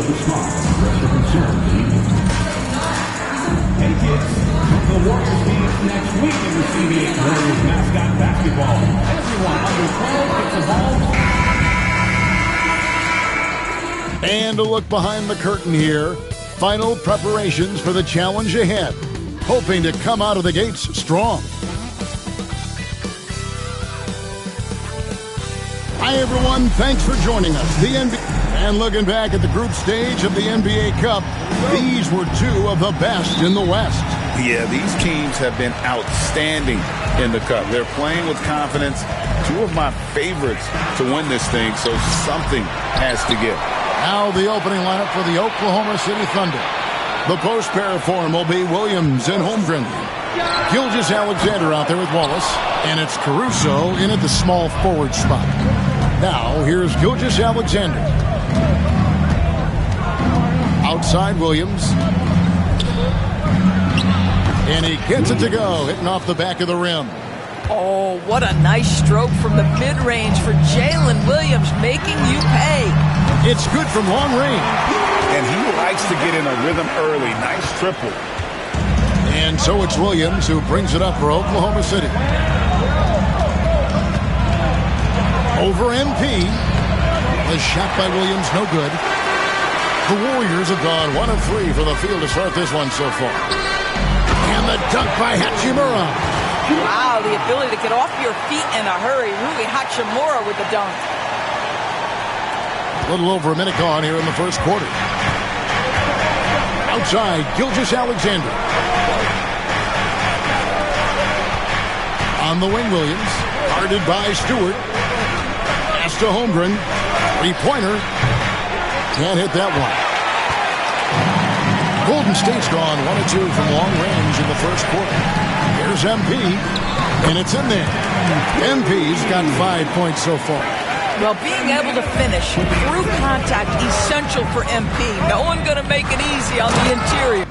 with a smile. Express your concern immediately. Hey kids, come to the Warriors game next week in the CBA Warriors mascot basketball. Everyone under 12 gets involved. And a look behind the curtain here. Final preparations for the challenge ahead. Hoping to come out of the gates strong. Hi everyone, thanks for joining us. The NBA, and looking back at the group stage of the NBA Cup, these were two of the best in the West. Yeah, these teams have been outstanding in the Cup. They're playing with confidence. Two of my favorites to win this thing, so something has to give. Now the opening lineup for the Oklahoma City Thunder. The post pair form will be Williams and Holmgren. Gilgeous-Alexander out there with Wallace, and it's Caruso in at the small forward spot. Now here's Gilgeous-Alexander. Outside Williams. And he gets it to go, hitting off the back of the rim. Oh, what a nice stroke from the mid-range for Jalen Williams, making you pay. It's good from long range. And he likes to get in a rhythm early. Nice triple. And so it's Williams who brings it up for Oklahoma City. Over MP. The shot by Williams, no good. The Warriors have gone 1 of 3 for the field to start this one so far. And the dunk by Hachimura. Wow, the ability to get off your feet in a hurry. Rui Hachimura with the dunk. A little over a minute gone here in the first quarter. Outside, Gilgeous-Alexander. On the wing, Williams. Guarded by Stewart. Pass to Holmgren. Three-pointer. Can't hit that one. Golden State's gone 1 of 2 from long range in the first quarter. Here's MP. And it's in there. MP's got 5 points so far. Well, being able to finish through contact, essential for MP. No one going to make it easy on the interior.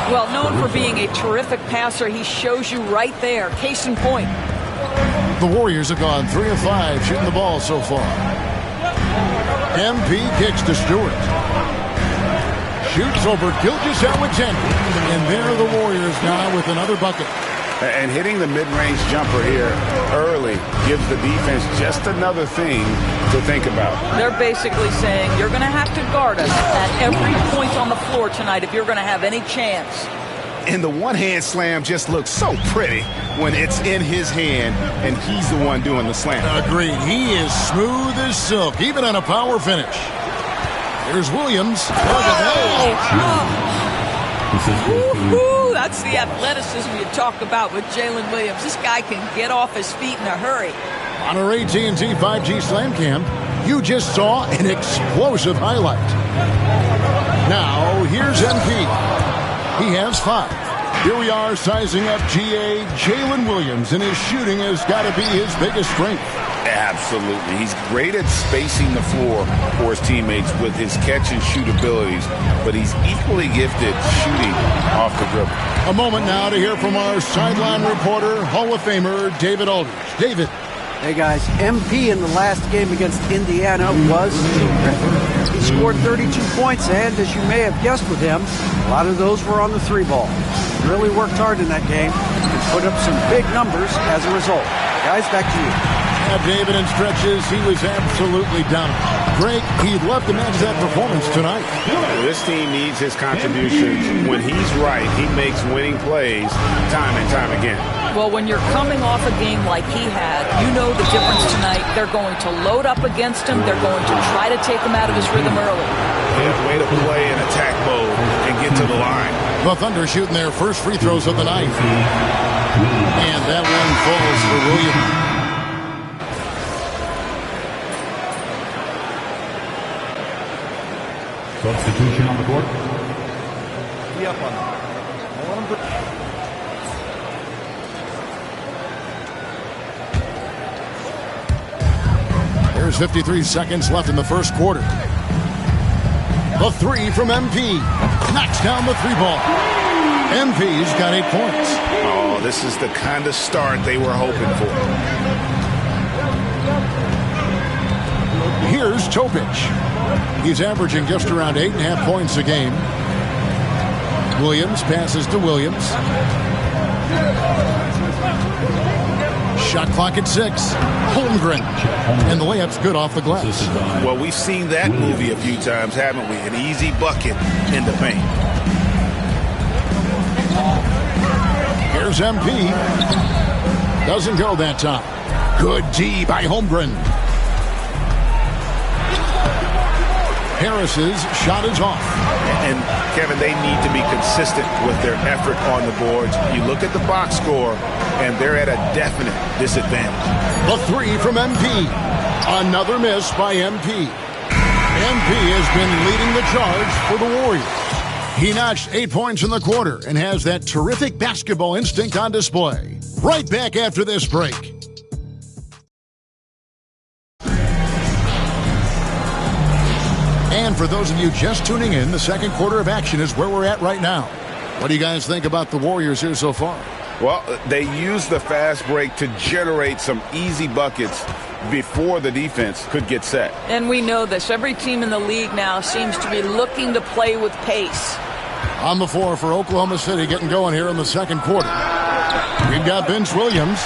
Well, known for being a terrific passer, he shows you right there. Case in point. The Warriors have gone 3 of 5 shooting the ball so far. MP kicks to Stewart. Shoots over Gilgeous-Alexander. And there are the Warriors now with another bucket. And hitting the mid-range jumper here early gives the defense just another thing to think about. They're basically saying you're going to have to guard us at every point on the floor tonight if you're going to have any chance. And the one-hand slam just looks so pretty when it's in his hand and he's the one doing the slam. Agreed. He is smooth as silk, even on a power finish. Here's Williams. Woo-hoo, that's the athleticism you talk about with Jalen Williams. This guy can get off his feet in a hurry. On our AT&T 5G Slam Cam, you just saw an explosive highlight. Now, here's MP. He has 5. Here we are sizing up GA Jalen Williams, and his shooting has got to be his biggest strength. Absolutely. He's great at spacing the floor for his teammates with his catch-and-shoot abilities, but he's equally gifted shooting off the dribble. A moment now to hear from our sideline reporter, Hall of Famer David Aldridge. David. Hey, guys. MP in the last game against Indiana was terrific. He scored 32 points, and as you may have guessed with him, a lot of those were on the 3-ball. He really worked hard in that game and put up some big numbers as a result. Guys, back to you. David, in stretches, he was absolutely dominant. Greg, he'd love to match that performance tonight. This team needs his contributions. When he's right, he makes winning plays time and time again. Well, when you're coming off a game like he had, you know the difference tonight. They're going to load up against him. They're going to try to take him out of his rhythm early. Way to play in attack mode and get to the line. The Thunder shooting their first free throws of the night. And that one falls for Williams. Substitution on the court. Be up on that. There's 53 seconds left in the first quarter. The 3 from MP. Knocks down the 3-ball. MP's got 8 points. Oh, this is the kind of start they were hoping for. Here's Topic. He's averaging just around 8.5 points a game. Williams passes to Williams. Shot clock at 6. Holmgren. And the layup's good off the glass. Well, we've seen that movie a few times, haven't we? An easy bucket in the paint. Here's MP. Doesn't go that time. Good D by Holmgren. Harris's shot is off. And, Kevin, they need to be consistent with their effort on the boards. You look at the box score, and they're at a definite disadvantage. The 3 from MP. Another miss by MP. MP has been leading the charge for the Warriors. He notched 8 points in the quarter and has that terrific basketball instinct on display. Right back after this break. And for those of you just tuning in, the second quarter of action is where we're at right now. What do you guys think about the Warriors here so far? Well, they used the fast break to generate some easy buckets before the defense could get set. And we know this. Every team in the league now seems to be looking to play with pace. On the floor for Oklahoma City getting going here in the second quarter. We've got Vince Williams.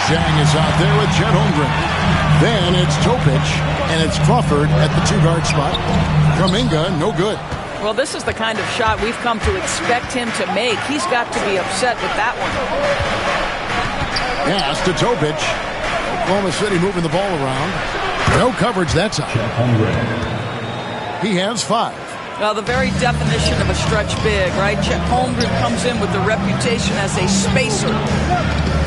Zhang is out there with Chet Holmgren. Then it's Topic, and it's Crawford at the 2-guard spot. Kuminga, no good. Well, this is the kind of shot we've come to expect him to make. He's got to be upset with that one. Pass to Topic. Oklahoma City moving the ball around. No coverage that time. He has 5. Well, the very definition of a stretch big, right? Chet Holmgren comes in with the reputation as a spacer.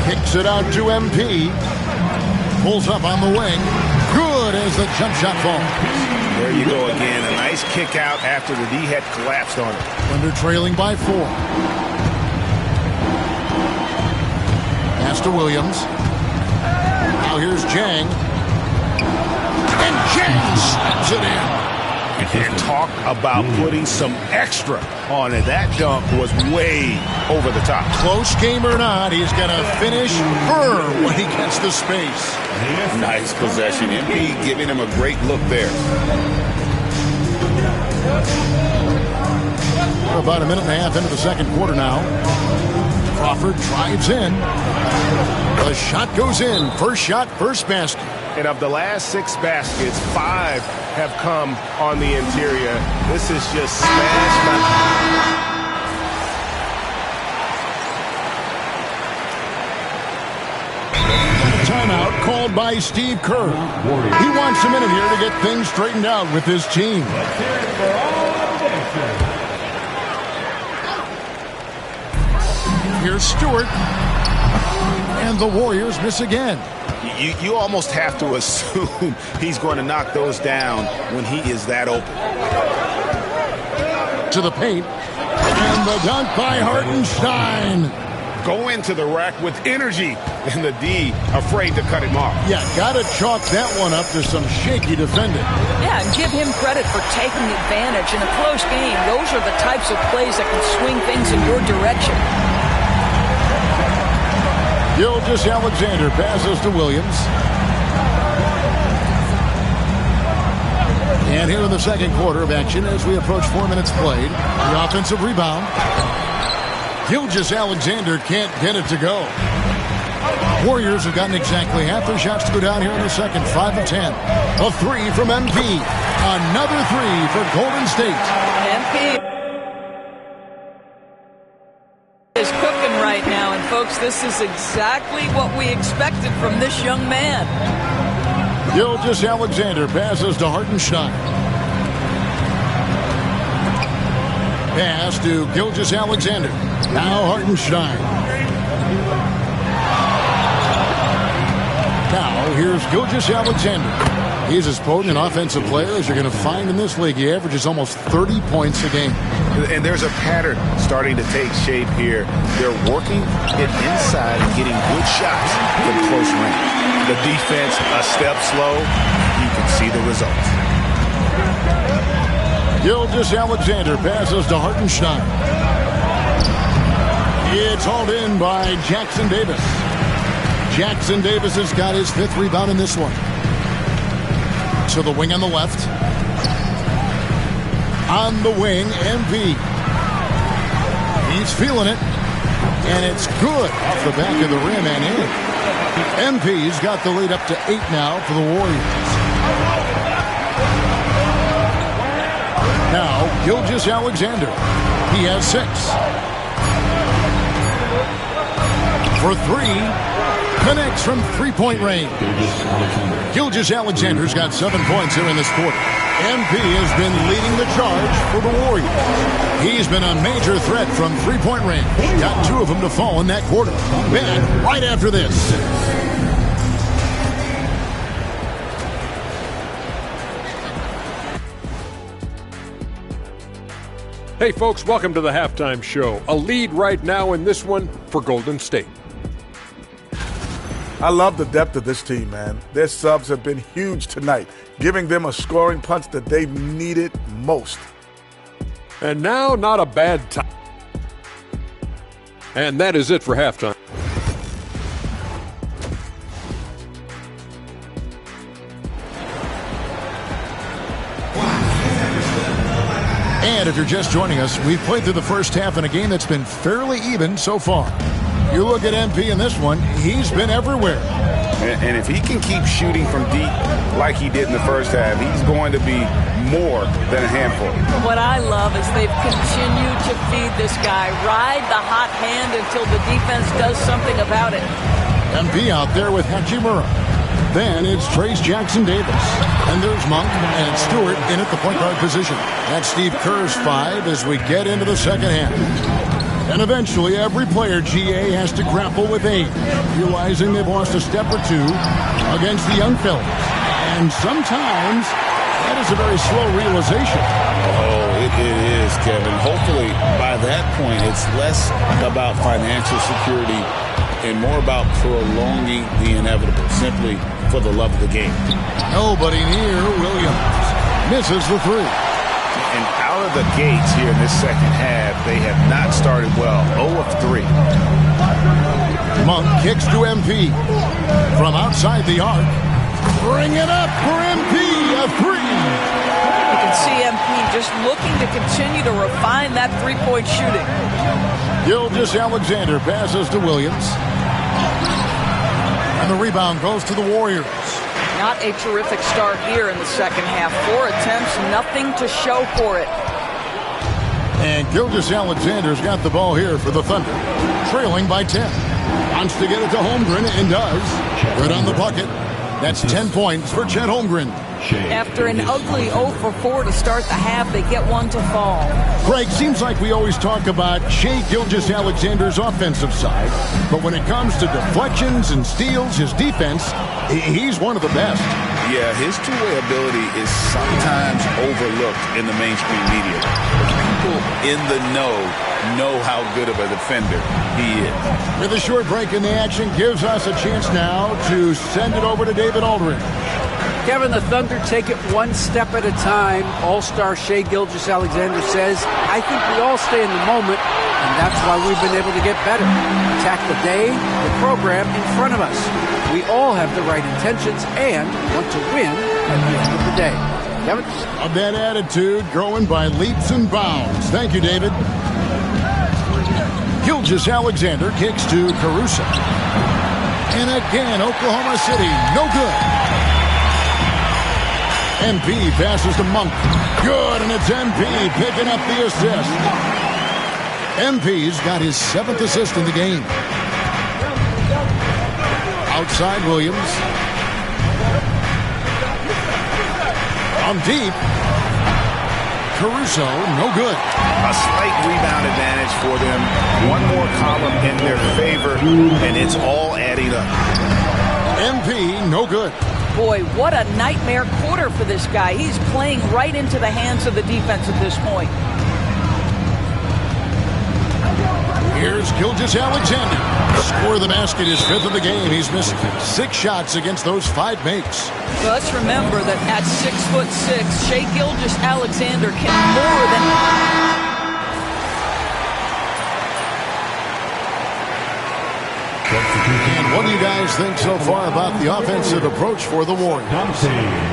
Kicks it out to MP. Pulls up on the wing. Good as the jump shot falls. There you go again. A nice kick out after the D had collapsed on it. Thunder trailing by 4. Pass to Williams. Now here's Zhang. And Zhang slaps it in. And talk about putting some extra on it. That dunk was way over the top. Close game or not, he's going to finish firm when he gets the space. Nice possession. MP giving him a great look there. We're about a minute and a half into the second quarter now. Crawford drives in. The shot goes in. First shot, first basket. And of the last 6 baskets, 5 have come on the interior. This is just smash. Timeout called by Steve Kerr. He wants a minute here to get things straightened out with his team. Here's Stewart. And the Warriors miss again. You almost have to assume he's going to knock those down when he is that open. To the paint. And the dunk by Hartenstein. Go into the rack with energy, and the D afraid to cut him off. Yeah, got to chalk that one up to some shaky defending. Yeah, and give him credit for taking advantage. In a close game, those are the types of plays that can swing things in your direction. Gilgeous-Alexander passes to Williams. And here in the second quarter of action, as we approach 4 minutes played, the offensive rebound. Gilgeous-Alexander can't get it to go. Warriors have gotten exactly half their shots to go down here in the second, 5 of 10. A 3 from MP. Another 3 for Golden State. MP is cooking right now, and folks, this is exactly what we expected from this young man. Gilgeous-Alexander passes to Hartenstein. Pass to Gilgeous-Alexander. Now Hartenstein. Now here's Gilgeous-Alexander. He's as potent an offensive player as you're going to find in this league. He averages almost 30 points a game. And there's a pattern starting to take shape here. They're working it inside and getting good shots from close range. The defense a step slow. You can see the results. Gilgeous-Alexander passes to Hartenstein. It's hauled in by Jackson Davis. Jackson Davis has got his 5th rebound in this one. To the wing on the left. On the wing, MP. He's feeling it. And it's good off the back of the rim and in. MP's got the lead up to 8 now for the Warriors. Now, Gilgeous-Alexander. He has 6. For 3. Connects from three-point range. Gilgeous-Alexander's got 7 points here in this quarter. MP has been leading the charge for the Warriors. He's been a major threat from three-point range. Got 2 of them to fall in that quarter. Back right after this. Hey folks, welcome to the Halftime Show. A lead right now in this one for Golden State. I love the depth of this team, man. Their subs have been huge tonight, giving them a scoring punch that they needed most. And now, not a bad time. And that is it for halftime. And if you're just joining us, we've played through the first half in a game that's been fairly even so far. You look at MP in this one, he's been everywhere. And if he can keep shooting from deep like he did in the first half, he's going to be more than a handful. What I love is they've continued to feed this guy. Ride the hot hand until the defense does something about it. MP out there with Hachimura. Then it's Trace Jackson-Davis. And there's Monk and Stewart in at the point guard position. That's Steve Kerr's 5 as we get into the second half. And eventually, every player, GA, has to grapple with age, realizing they've lost a step or 2 against the young fellas. And sometimes, that is a very slow realization. Oh, it is, Kevin. Hopefully, by that point, it's less about financial security and more about prolonging the inevitable, simply for the love of the game. Nobody near Williams. Misses the 3. And out of the gates here in this second half, they have not started well. 0 of 3. Monk kicks to MP. From outside the arc. Bring it up for MP. A 3. You can see MP just looking to continue to refine that three-point shooting. Gilgeous-Alexander passes to Williams. And the rebound goes to the Warriors. Not a terrific start here in the second half. 4 attempts, nothing to show for it. And Gilgeous-Alexander's got the ball here for the Thunder, trailing by 10. Wants to get it to Holmgren and does. Good on the bucket. That's 10 points for Chet Holmgren. After an ugly 0 for 4 to start the half, they get 1 to fall. Greg, seems like we always talk about Shai Gilgeous-Alexander's offensive side, but when it comes to deflections and steals, his defense, he's one of the best. Yeah, his two-way ability is sometimes overlooked in the mainstream media. People in the know how good of a defender he is. With a short break in the action, gives us a chance now to send it over to David Aldridge. Kevin, the Thunder take it one step at a time. All-star Shai Gilgeous-Alexander says, I think we all stay in the moment, and that's why we've been able to get better. Attack the day, the program in front of us. We all have the right intentions and want to win at the end of the day. Kevin? Of that attitude growing by leaps and bounds. Thank you, David. Gilgeous-Alexander kicks to Caruso. And again, Oklahoma City, no good. MP passes to Monk. Good, and it's MP picking up the assist. MP's got his 7th assist in the game. Outside Williams. On deep. Caruso, no good. A slight rebound advantage for them. One more column in their favor, and it's all adding up. MP, no good. Boy, what a nightmare quarter for this guy. He's playing right into the hands of the defense at this point. Here's Gilgeous-Alexander. Score the basket, his 5th of the game. He's missed 6 shots against those 5 makes. So let's remember that at 6'6", Shai Gilgeous-Alexander can more than... And What do you guys think so far about the offensive approach for the Warriors?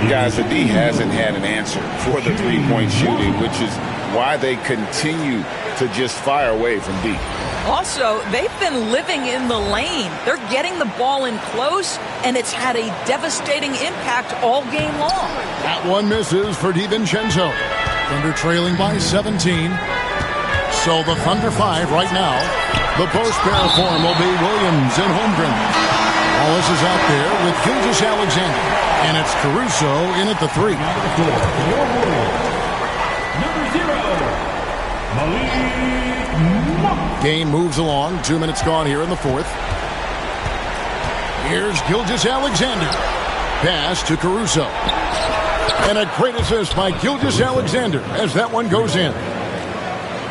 Guys, the D hasn't had an answer for the three-point shooting, which is why they continue to just fire away from deep. Also, they've been living in the lane. They're getting the ball in close, and it's had a devastating impact all game long. That one misses for DiVincenzo. Thunder trailing by 17. So the Thunder 5 right now. The post pair form will be Williams and Holmgren. Wallace is out there with Gilgeous-Alexander. And it's Caruso in at the 3. Number 0, Malik Monk. Game moves along. 2 minutes gone here in the fourth. Here's Gilgeous-Alexander. Pass to Caruso. And a great assist by Gilgeous-Alexander as that one goes in.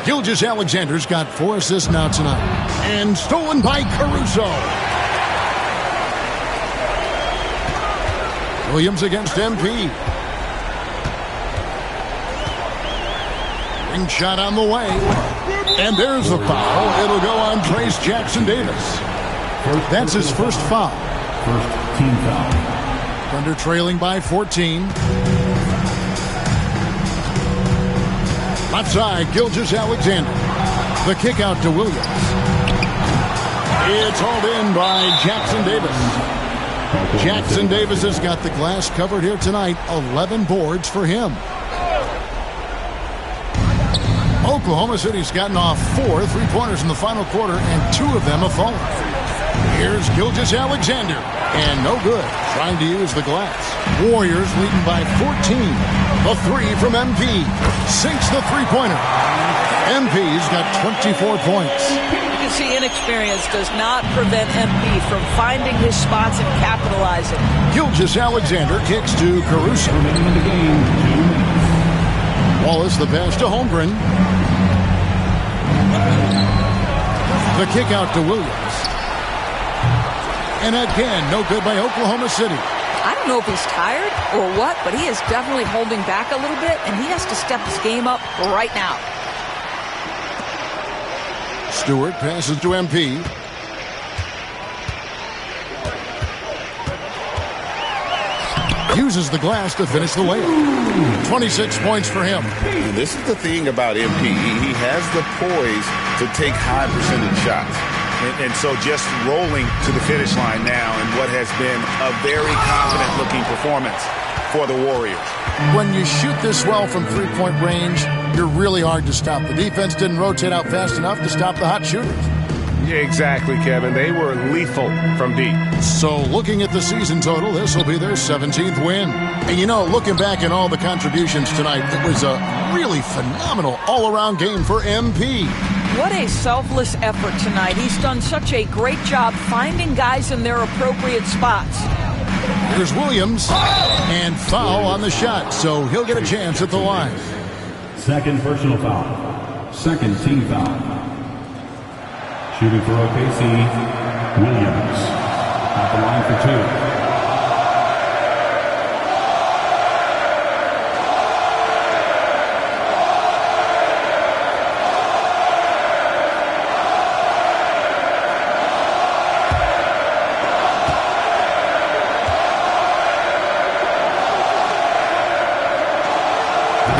Gilgeous-Alexander's got 4 assists now tonight. And stolen by Caruso. Williams against MP. Ring shot on the way. And there's the foul. It'll go on Trayce Jackson-Davis. That's his first foul. First team foul. Thunder trailing by 14. Left side, Gilgeous-Alexander. The kick out to Williams. It's hauled in by Jackson-Davis. Jackson-Davis has got the glass covered here tonight. 11 boards for him. Oklahoma City's gotten off 4 3-pointers in the final quarter, and 2 of them have fallen. Here's Gilgeous-Alexander. And no good, trying to use the glass. Warriors leading by 14. The 3 from MP. Sinks the three-pointer. MP's got 24 points. You can see inexperience does not prevent MP from finding his spots and capitalizing. Gilgeous-Alexander kicks to Caruso. Remaining in the game, 2 minutes. Wallace the pass to Holmgren. The kick out to Williams. And again, no good by Oklahoma City. I don't know if he's tired or what, but he is definitely holding back a little bit, and he has to step his game up right now. Stewart passes to MP. Uses the glass to finish the layup. 26 points for him. And this is the thing about MP. He has the poise to take high percentage shots. And so just rolling to the finish line now in what has been a very confident-looking performance for the Warriors. When you shoot this well from three-point range, you're really hard to stop. The defense didn't rotate out fast enough to stop the hot shooters. Yeah, exactly, Kevin. They were lethal from deep. So looking at the season total, this will be their 17th win. And you know, looking back at all the contributions tonight, it was a really phenomenal all-around game for MP. What a selfless effort tonight. He's done such a great job finding guys in their appropriate spots. Here's Williams, and foul on the shot, so he'll get a chance at the line. Second personal foul. Second team foul. Shooting for OKC, Williams. At the line for 2.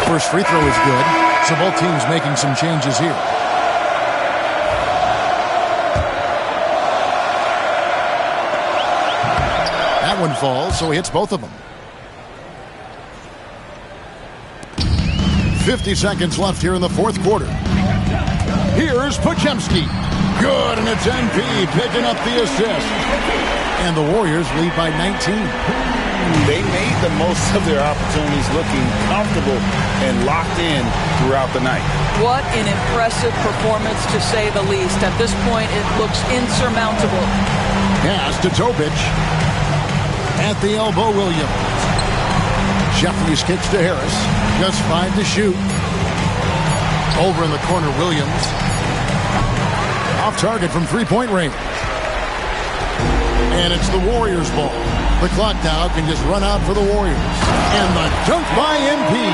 First free throw is good, so both teams making some changes here. That one falls, so he hits both of them. 50 seconds left here in the fourth quarter. Here's Podziemski. Good, and it's MP picking up the assist. And the Warriors lead by 19. They made the most of their opportunities, looking comfortable and locked in throughout the night. What an impressive performance, to say the least. At this point, it looks insurmountable. Pass to Tobic. At the elbow, Williams. Jeffries kicks to Harris. Just 5 to shoot. Over in the corner, Williams. Off target from three-point range. And it's the Warriors' ball. The clock now can just run out for the Warriors. And the dunk by MP.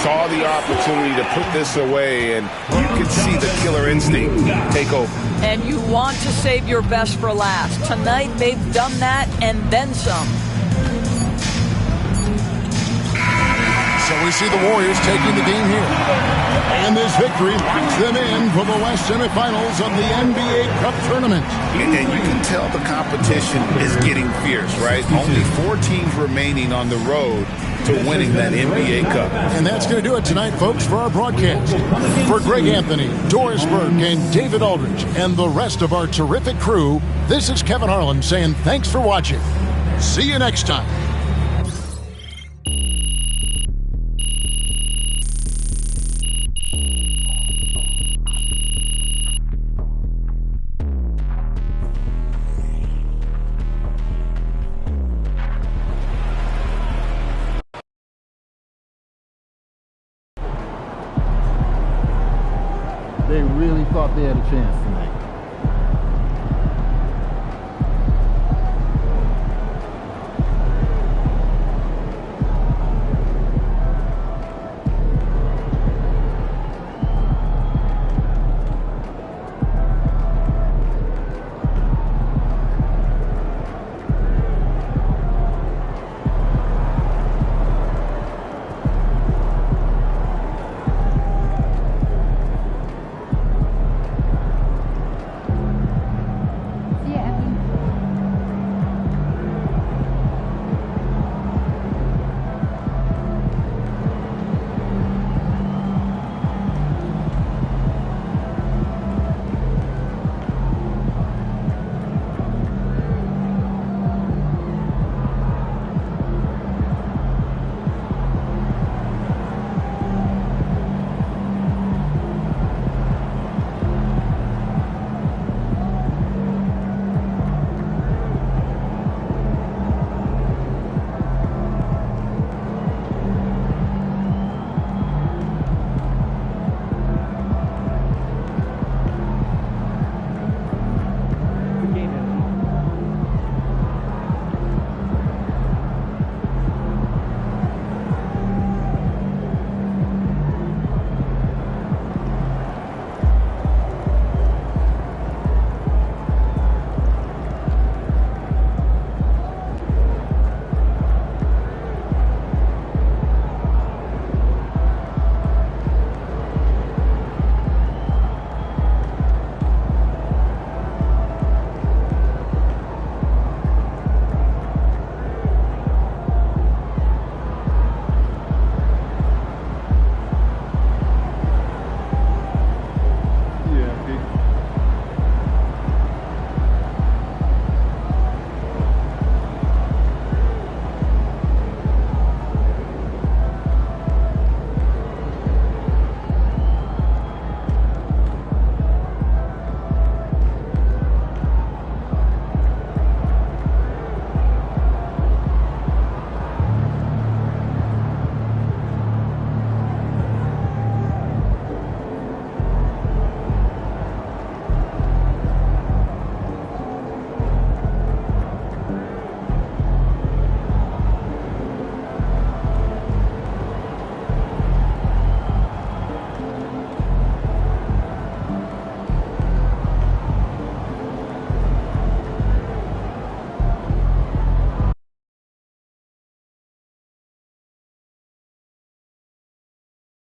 saw the opportunity to put this away, and you can see the killer instinct take over. And you want to save your best for last. Tonight, they've done that and then some. So we see the Warriors taking the game here. And this victory locks them in for the West semifinals of the NBA Cup Tournament. And you can tell the competition is getting fierce, right? Only 4 teams remaining on the road to winning that NBA Cup. And that's going to do it tonight, folks, for our broadcast. For Greg Anthony, Doris Burke, and David Aldridge, and the rest of our terrific crew, this is Kevin Harlan saying thanks for watching. See you next time. They really thought they had a chance tonight.